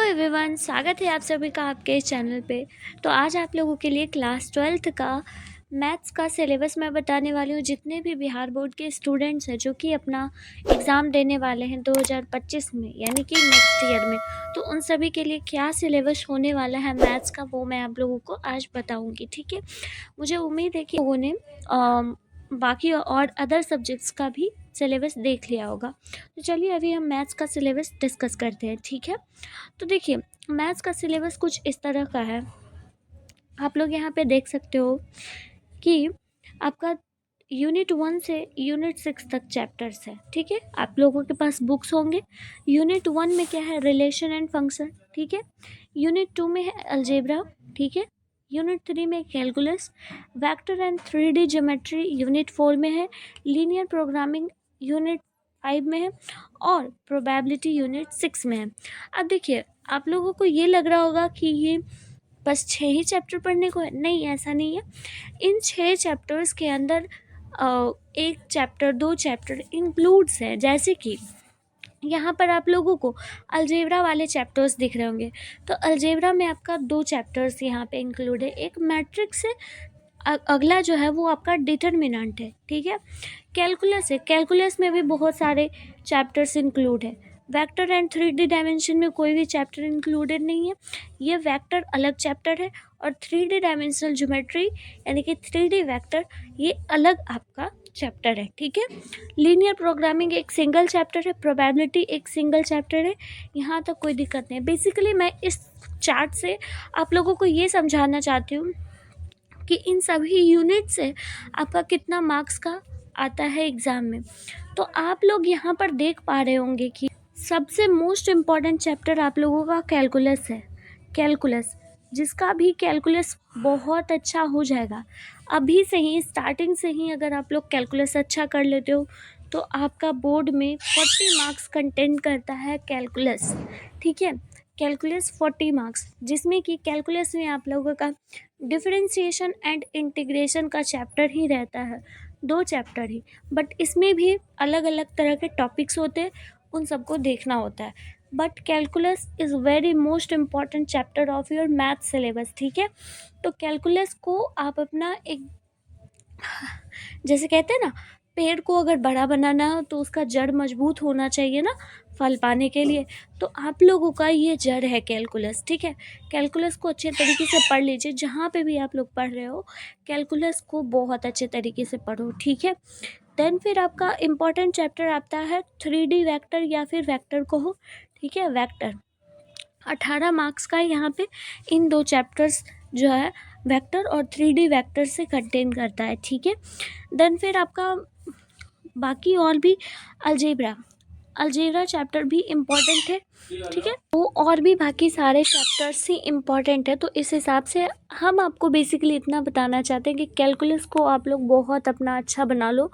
Everyone, स्वागत है आप सभी का आपके इस चैनल पे। तो आज आप लोगों के लिए क्लास 12th का मैथ्स का सिलेबस मैं बताने वाली हूँ। जितने भी बिहार बोर्ड के स्टूडेंट्स हैं जो कि अपना एग्ज़ाम देने वाले हैं 2025 में, यानी कि नेक्स्ट ईयर में, तो उन सभी के लिए क्या सिलेबस होने वाला है मैथ्स का, वो मैं आप लोगों को आज बताऊँगी। ठीक है, मुझे उम्मीद है कि लोगों ने बाकी और अदर सब्जेक्ट्स का भी सिलेबस देख लिया होगा। तो चलिए अभी हम मैथ्स का सिलेबस डिस्कस करते हैं। ठीक है, तो देखिए मैथ्स का सिलेबस कुछ इस तरह का है। आप लोग यहाँ पे देख सकते हो कि आपका यूनिट 1 से यूनिट 6 तक चैप्टर्स है। ठीक है, आप लोगों के पास बुक्स होंगे। यूनिट 1 में क्या है, रिलेशन एंड फंक्शन। ठीक है, यूनिट 2 में है अलजेब्रा। ठीक है, यूनिट 3 में calculus, vector and 3D geometry unit 4 में है, लीनियर प्रोग्रामिंग यूनिट 5 में है और प्रोबेबिलिटी यूनिट 6 में है। अब देखिए आप लोगों को ये लग रहा होगा कि ये बस 6 ही चैप्टर पढ़ने को है। नहीं, ऐसा नहीं है। इन 6 चैप्टर्स के अंदर एक चैप्टर 2 चैप्टर इंक्लूड्स हैं। जैसे कि यहाँ पर आप लोगों को अलजेब्रा वाले चैप्टर्स दिख रहे होंगे, तो अलजेब्रा में आपका 2 चैप्टर्स यहाँ पे इंक्लूड है। एक मैट्रिक्स है, अगला जो है वो आपका डिटर्मिनेंट है। ठीक है, कैलकुलस है, कैलकुलस में भी बहुत सारे चैप्टर्स इंक्लूड है। वेक्टर एंड 3D डायमेंशन में कोई भी चैप्टर इंक्लूडेड नहीं है, ये वेक्टर अलग चैप्टर है और 3D डायमेंशनल ज्योमेट्री यानी कि 3D वेक्टर ये अलग आपका चैप्टर है। ठीक है, लीनियर प्रोग्रामिंग एक सिंगल चैप्टर है, प्रोबेबिलिटी एक सिंगल चैप्टर है। यहाँ तक कोई दिक्कत नहीं है। बेसिकली मैं इस चार्ट से आप लोगों को ये समझाना चाहती हूँ कि इन सभी यूनिट से आपका कितना मार्क्स का आता है एग्ज़ाम में। तो आप लोग यहाँ पर देख पा रहे होंगे कि सबसे मोस्ट इम्पॉर्टेंट चैप्टर आप लोगों का कैलकुलस है। कैलकुलस, जिसका भी कैलकुलस बहुत अच्छा हो जाएगा अभी से ही, स्टार्टिंग से ही अगर आप लोग कैलकुलस अच्छा कर लेते हो तो आपका बोर्ड में 40 मार्क्स कंटेंट करता है कैलकुलस। ठीक है, कैलकुलस 40 मार्क्स, जिसमें कि कैलकुलस में आप लोगों का डिफरेंशिएशन एंड इंटीग्रेशन का चैप्टर ही रहता है, 2 चैप्टर ही, बट इसमें भी अलग अलग तरह के टॉपिक्स होते हैं, उन सबको देखना होता है। But calculus is very most important chapter of your math syllabus. ठीक है, तो कैलकुलस को आप अपना एक, जैसे कहते हैं ना, पेड़ को अगर बड़ा बनाना हो तो उसका जड़ मजबूत होना चाहिए ना फल पाने के लिए, तो आप लोगों का ये जड़ है कैलकुलस। ठीक है, कैलकुलस को अच्छे तरीके से पढ़ लीजिए। जहाँ पे भी आप लोग पढ़ रहे हो कैलकुलस को बहुत अच्छे तरीके से पढ़ो। ठीक है, देन फिर आपका इम्पॉर्टेंट चैप्टर आता है 3D वेक्टर या फिर वेक्टर को हो। ठीक है, वेक्टर 18 मार्क्स का यहाँ पे इन 2 चैप्टर्स जो है वेक्टर और 3D वेक्टर से कंटेन करता है। ठीक है, देन फिर आपका बाकी और भी अलजेब्रा, अलजेब्रा चैप्टर भी इम्पॉर्टेंट है। ठीक है, वो और भी बाकी सारे चैप्टर्स ही इम्पॉर्टेंट है। तो इस हिसाब से हम आपको बेसिकली इतना बताना चाहते हैं कि कैलकुलस को आप लोग बहुत अपना अच्छा बना लो,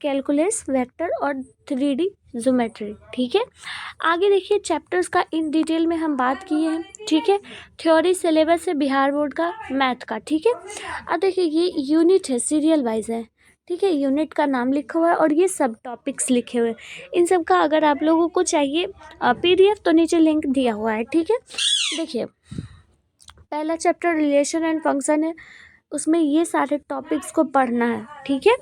कैलकुलस, वेक्टर और 3D ज्योमेट्री। ठीक है, आगे देखिए चैप्टर्स का इन डिटेल में हम बात किए हैं। ठीक है, थ्योरी सिलेबस है बिहार बोर्ड का मैथ का। ठीक है, अब देखिए ये यूनिट है, सीरियल वाइज है। ठीक है, यूनिट का नाम लिखा हुआ है और ये सब टॉपिक्स लिखे हुए हैं। इन सब का अगर आप लोगों को चाहिए PDF तो नीचे लिंक दिया हुआ है। ठीक है, देखिए पहला चैप्टर रिलेशन एंड फंक्शन है, उसमें ये सारे टॉपिक्स को पढ़ना है। ठीक है,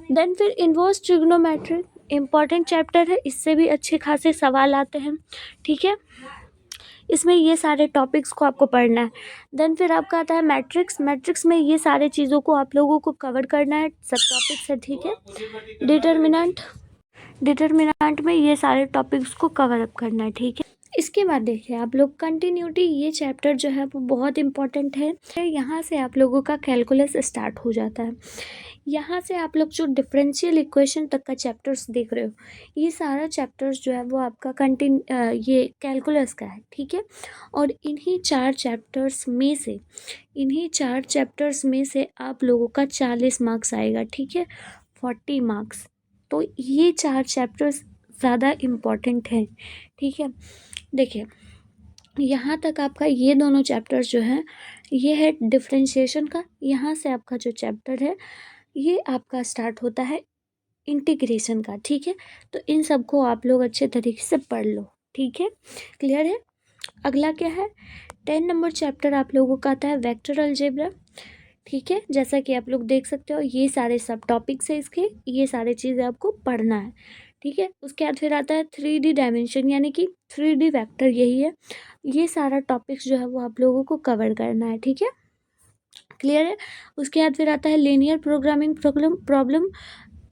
देन फिर इन्वर्स ट्रिग्नोमेट्री इम्पॉर्टेंट चैप्टर है, इससे भी अच्छे खासे सवाल आते हैं। ठीक है, इसमें ये सारे टॉपिक्स को आपको पढ़ना है। देन फिर आपका आता है मैट्रिक्स, मैट्रिक्स में ये सारे चीज़ों को आप लोगों को कवर करना है, सब टॉपिक्स है। ठीक है, डिटर्मिनेंट, डिटर्मिनेंट में ये सारे टॉपिक्स को कवर अप करना है। ठीक है, इसके बाद देखिए आप लोग कंटिन्यूटी, ये चैप्टर जो है वो बहुत इंपॉर्टेंट है। यहाँ से आप लोगों का कैलकुलस स्टार्ट हो जाता है। यहाँ से आप लोग जो डिफरेंशियल इक्वेशन तक का चैप्टर्स देख रहे हो, ये सारा चैप्टर्स जो है वो आपका ये कैलकुलस का है। ठीक है, और इन्हीं 4 चैप्टर्स में से, इन्हीं 4 चैप्टर्स में से आप लोगों का 40 मार्क्स आएगा। ठीक है, 40 मार्क्स। तो ये 4 चैप्टर्स ज़्यादा इम्पॉर्टेंट हैं। ठीक है, देखिए यहाँ तक आपका ये दोनों चैप्टर्स जो हैं, ये है डिफरेंशिएशन का। यहाँ से आपका जो चैप्टर है ये आपका स्टार्ट होता है इंटीग्रेशन का। ठीक है, तो इन सबको आप लोग अच्छे तरीके से पढ़ लो। ठीक है, क्लियर है। अगला क्या है, 10 नंबर चैप्टर आप लोगों का आता है वेक्टर अलजेब्रा। ठीक है, जैसा कि आप लोग देख सकते हो ये सारे सब टॉपिक्स है इसके, ये सारी चीज़ें आपको पढ़ना है। ठीक है, उसके बाद फिर आता है 3D डायमेंशन यानी कि 3D वेक्टर, यही है। ये सारा टॉपिक्स जो है वो आप लोगों को कवर करना है। ठीक है, क्लियर है। उसके बाद फिर आता है लीनियर प्रोग्रामिंग प्रॉब्लम।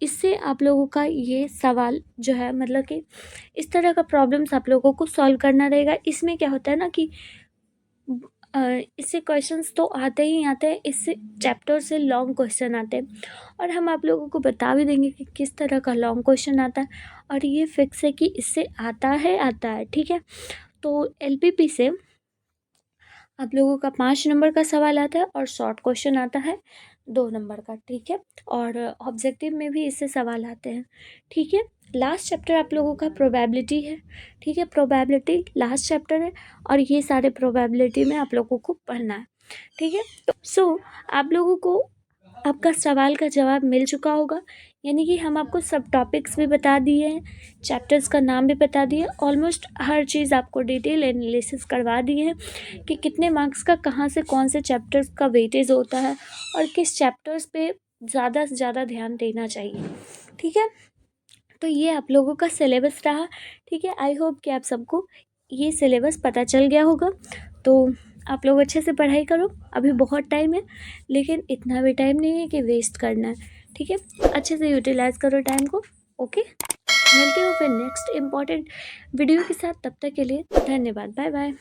इससे आप लोगों का ये सवाल जो है मतलब कि इस तरह का प्रॉब्लम्स आप लोगों को सॉल्व करना रहेगा। इसमें क्या होता है ना कि इससे क्वेश्चंस तो आते ही आते हैं, इससे चैप्टर से लॉन्ग क्वेश्चन आते हैं और हम आप लोगों को बता भी देंगे कि किस तरह का लॉन्ग क्वेश्चन आता है, और ये फिक्स है कि इससे आता है। ठीक है, तो LPP से आप लोगों का 5 नंबर का सवाल आता है और शॉर्ट क्वेश्चन आता है 2 नंबर का। ठीक है, और ऑब्जेक्टिव में भी इससे सवाल आते हैं। ठीक है, लास्ट चैप्टर आप लोगों का प्रोबेबिलिटी है। ठीक है, प्रोबेबिलिटी लास्ट चैप्टर है और ये सारे प्रोबेबिलिटी में आप लोगों को पढ़ना है। ठीक है, तो आप लोगों को आपका सवाल का जवाब मिल चुका होगा, यानी कि हम आपको सब टॉपिक्स भी बता दिए हैं, चैप्टर्स का नाम भी बता दिए, ऑलमोस्ट हर चीज़ आपको डिटेल एनालिसिस करवा दिए हैं कि कितने मार्क्स का कहाँ से कौन से चैप्टर्स का वेटेज होता है और किस चैप्टर्स पे ज़्यादा से ज़्यादा ध्यान देना चाहिए। ठीक है, तो ये आप लोगों का सिलेबस रहा। ठीक है, आई होप कि आप सबको ये सिलेबस पता चल गया होगा। तो आप लोग अच्छे से पढ़ाई करो, अभी बहुत टाइम है, लेकिन इतना भी टाइम नहीं है कि वेस्ट करना है। ठीक है, अच्छे से यूटिलाइज करो टाइम को। ओके, मिलते हो फिर नेक्स्ट इम्पॉर्टेंट वीडियो के साथ, तब तक के लिए धन्यवाद, बाय बाय।